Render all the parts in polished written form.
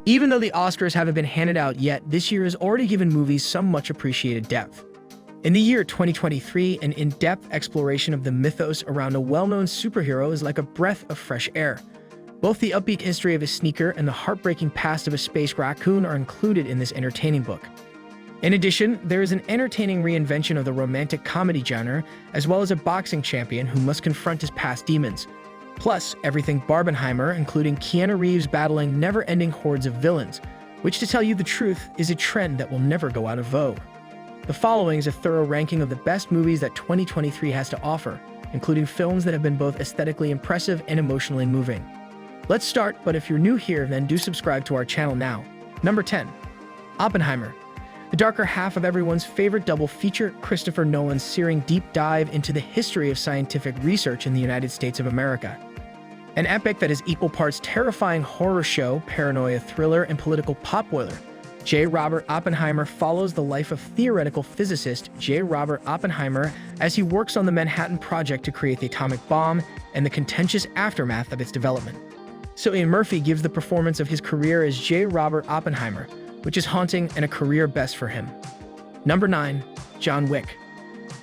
Even though the Oscars haven't been handed out yet, this year has already given movies some much appreciated depth. In the year 2023, an in-depth exploration of the mythos around a well-known superhero is like a breath of fresh air. Both the upbeat history of a sneaker and the heartbreaking past of a space raccoon are included in this entertaining book. In addition, there is an entertaining reinvention of the romantic comedy genre, as well as a boxing champion who must confront his past demons. Plus, everything Barbenheimer, including Keanu Reeves battling never-ending hordes of villains, which, to tell you the truth, is a trend that will never go out of vogue. The following is a thorough ranking of the best movies that 2023 has to offer, including films that have been both aesthetically impressive and emotionally moving. Let's start, but if you're new here, then do subscribe to our channel now. Number 10. Oppenheimer. The darker half of everyone's favorite double feature, Christopher Nolan's searing deep dive into the history of scientific research in the United States of America. An epic that is equal parts terrifying horror show, paranoia thriller, and political potboiler. J. Robert Oppenheimer follows the life of theoretical physicist J. Robert Oppenheimer as he works on the Manhattan Project to create the atomic bomb and the contentious aftermath of its development. Cillian Murphy gives the performance of his career as J. Robert Oppenheimer, which is haunting and a career best for him. Number 9. John Wick.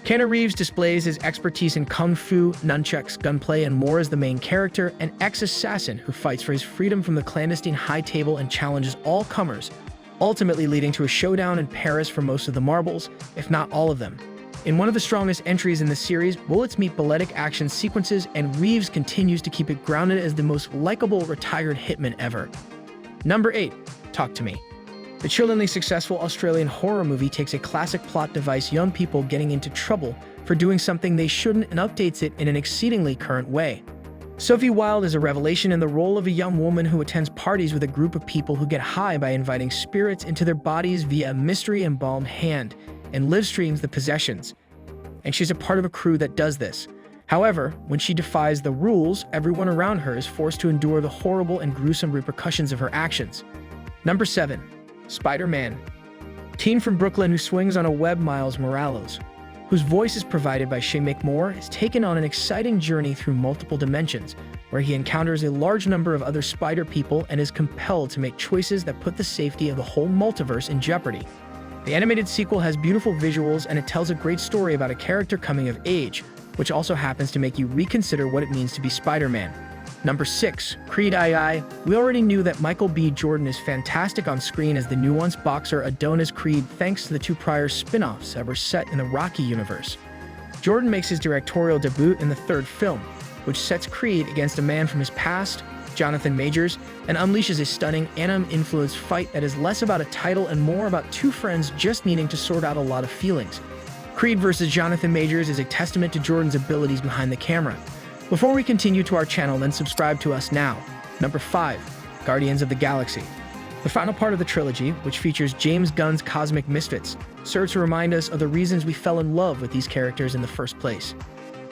Keanu Reeves displays his expertise in kung fu, nunchucks, gunplay, and more as the main character, an ex-assassin who fights for his freedom from the clandestine high table and challenges all comers, ultimately leading to a showdown in Paris for most of the marbles, if not all of them. In one of the strongest entries in the series, bullets meet balletic action sequences, and Reeves continues to keep it grounded as the most likable retired hitman ever. Number 8. Talk to Me. The chillingly successful Australian horror movie takes a classic plot device, young people getting into trouble for doing something they shouldn't, and updates it in an exceedingly current way. Sophie Wilde is a revelation in the role of a young woman who attends parties with a group of people who get high by inviting spirits into their bodies via a mystery-embalmed hand, and live streams the possessions. And she's a part of a crew that does this. However, when she defies the rules, everyone around her is forced to endure the horrible and gruesome repercussions of her actions. Number 7. Spider-Man. Teen from Brooklyn who swings on a web, Miles Morales, whose voice is provided by Shay McMore, is taken on an exciting journey through multiple dimensions, where he encounters a large number of other spider people and is compelled to make choices that put the safety of the whole multiverse in jeopardy. The animated sequel has beautiful visuals, and it tells a great story about a character coming of age, which also happens to make you reconsider what it means to be Spider-Man. Number 6. Creed II. We already knew that Michael B. Jordan is fantastic on screen as the nuanced boxer Adonis Creed, thanks to the 2 prior spin-offs that were set in the Rocky universe. Jordan makes his directorial debut in the 3rd film, which sets Creed against a man from his past, Jonathan Majors, and unleashes a stunning anime-influenced fight that is less about a title and more about 2 friends just needing to sort out a lot of feelings. Creed vs. Jonathan Majors is a testament to Jordan's abilities behind the camera. Before we continue to our channel, then subscribe to us now. Number 5. Guardians of the Galaxy. The final part of the trilogy, which features James Gunn's Cosmic Misfits, serves to remind us of the reasons we fell in love with these characters in the first place.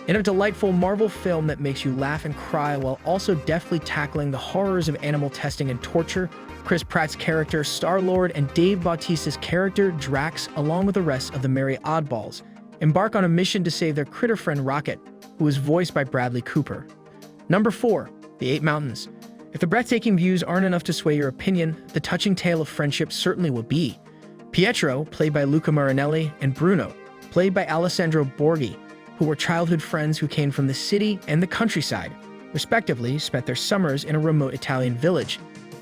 In a delightful Marvel film that makes you laugh and cry while also deftly tackling the horrors of animal testing and torture, Chris Pratt's character Star-Lord and Dave Bautista's character Drax, along with the rest of the Merry Oddballs, embark on a mission to save their critter friend Rocket, who is voiced by Bradley Cooper. Number 4. The Eight Mountains. If the breathtaking views aren't enough to sway your opinion, the touching tale of friendship certainly will be. Pietro, played by Luca Marinelli, and Bruno, played by Alessandro Borghi, who were childhood friends who came from the city and the countryside, respectively, spent their summers in a remote Italian village.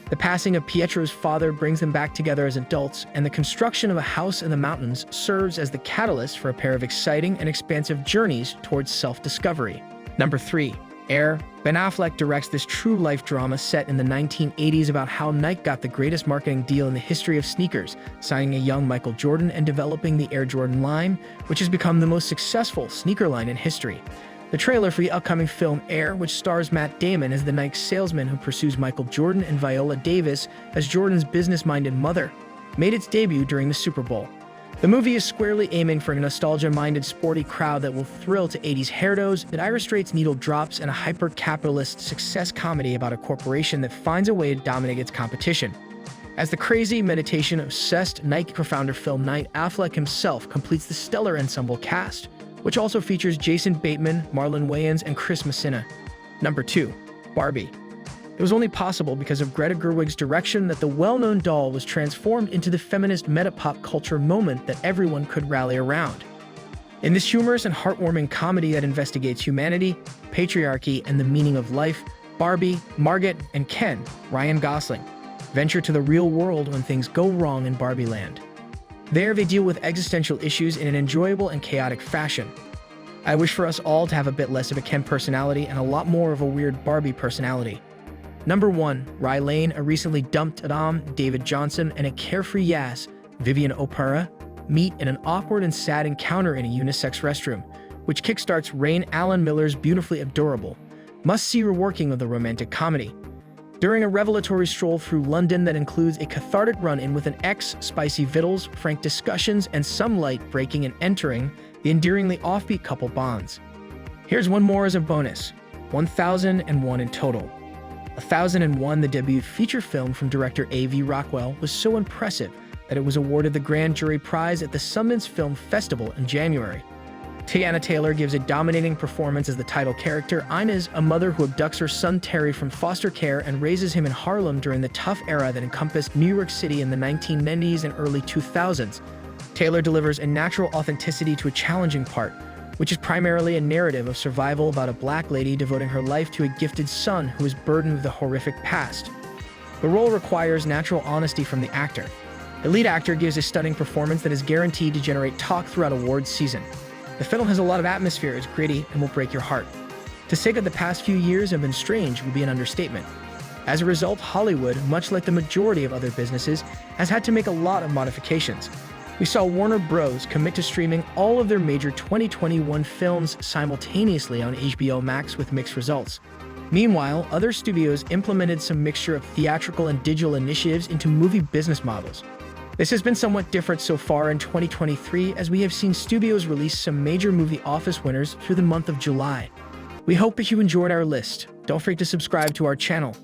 The passing of Pietro's father brings them back together as adults, and the construction of a house in the mountains serves as the catalyst for a pair of exciting and expansive journeys towards self-discovery. Number 3. Air. Ben Affleck directs this true-life drama set in the 1980s about how Nike got the greatest marketing deal in the history of sneakers, signing a young Michael Jordan and developing the Air Jordan line, which has become the most successful sneaker line in history. The trailer for the upcoming film Air, which stars Matt Damon as the Nike salesman who pursues Michael Jordan and Viola Davis as Jordan's business-minded mother, made its debut during the Super Bowl. The movie is squarely aiming for a nostalgia-minded, sporty crowd that will thrill to 80s hairdos, that Dire Straits needle drops, and a hyper-capitalist success comedy about a corporation that finds a way to dominate its competition. As the crazy, meditation-obsessed Nike co-founder Phil Knight, Affleck himself completes the stellar ensemble cast, which also features Jason Bateman, Marlon Wayans, and Chris Messina. Number 2. Barbie. It was only possible because of Greta Gerwig's direction that the well-known doll was transformed into the feminist meta-pop culture moment that everyone could rally around. In this humorous and heartwarming comedy that investigates humanity, patriarchy, and the meaning of life, Barbie, Margot, and Ken, Ryan Gosling, venture to the real world when things go wrong in Barbie Land. There, they deal with existential issues in an enjoyable and chaotic fashion. I wish for us all to have a bit less of a Ken personality and a lot more of a weird Barbie personality. Number 1. Rye Lane, a recently dumped Adam, David Johnson, and a carefree Yas, Vivian Oparah, meet in an awkward and sad encounter in a unisex restroom, which kickstarts Rain Alan Miller's beautifully adorable, must-see reworking of the romantic comedy. During a revelatory stroll through London that includes a cathartic run-in with an ex, spicy vittles, frank discussions, and some light breaking and entering, the endearingly offbeat couple bonds. Here's one more as a bonus: 1001 in total. 1001, the debut feature film from director A.V. Rockwell, was so impressive that it was awarded the Grand Jury Prize at the Sundance Film Festival in January. Teyana Taylor gives a dominating performance as the title character, Inez, a mother who abducts her son Terry from foster care and raises him in Harlem during the tough era that encompassed New York City in the 1990s and early 2000s. Taylor delivers a natural authenticity to a challenging part, which is primarily a narrative of survival about a black lady devoting her life to a gifted son who is burdened with a horrific past. The role requires natural honesty from the actor. The lead actor gives a stunning performance that is guaranteed to generate talk throughout awards season. The film has a lot of atmosphere, it's gritty, and will break your heart. To say that the past few years have been strange would be an understatement. As a result, Hollywood, much like the majority of other businesses, has had to make a lot of modifications. We saw Warner Bros. Commit to streaming all of their major 2021 films simultaneously on HBO Max with mixed results. Meanwhile, other studios implemented some mixture of theatrical and digital initiatives into movie business models. This has been somewhat different so far in 2023, as we have seen studios release some major movie office winners through the month of July. We hope that you enjoyed our list. Don't forget to subscribe to our channel.